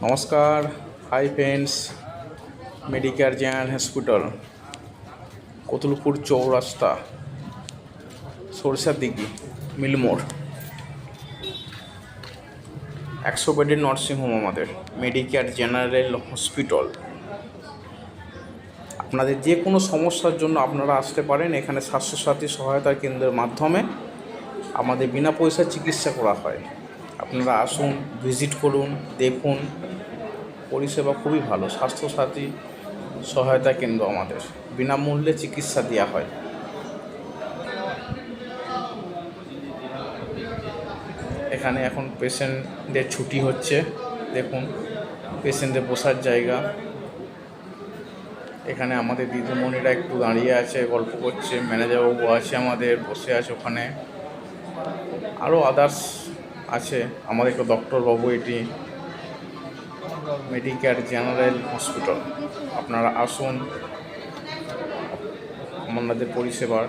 নমস্কার। Hi friends, Medicare general hospital, Kotulpur চৌরাস্তা, সরষার দিঘি, মিলমোড়। 100 বেডের নার্সিংহোম আমাদের মেডিকেয়ার জেনারেল হসপিটাল। আপনাদের যে কোনো সমস্যার জন্য আপনারা আসতে পারেন। এখানে স্বাস্থ্যসাথী সহায়তা কেন্দ্রের মাধ্যমে আমাদের বিনা পয়সায় চিকিৎসা করা হয়। আপনারা আসুন, ভিজিট করুন, দেখুন। পরিষেবা খুবই ভালো। স্বাস্থ্যসাথী সহায়তা কেন্দ্র আমাদের, বিনামূল্যে চিকিৎসা দেওয়া হয়। এখানে এখন পেশেন্টদের ছুটি হচ্ছে। দেখুন, পেশেন্টদের বসার জায়গা। এখানে আমাদের দিদিমণিরা একটু দাঁড়িয়ে আছে, গল্প করছে। ম্যানেজারবাবু আছে, আমাদের বসে আছে ওখানে। আরও আদার্স আছে। আমাদের একটা ডক্টরবাবু। এটি মেডিকেয়ার জেনারেল হসপিটাল। আপনারা আসুন, আমাদের পরিষেবার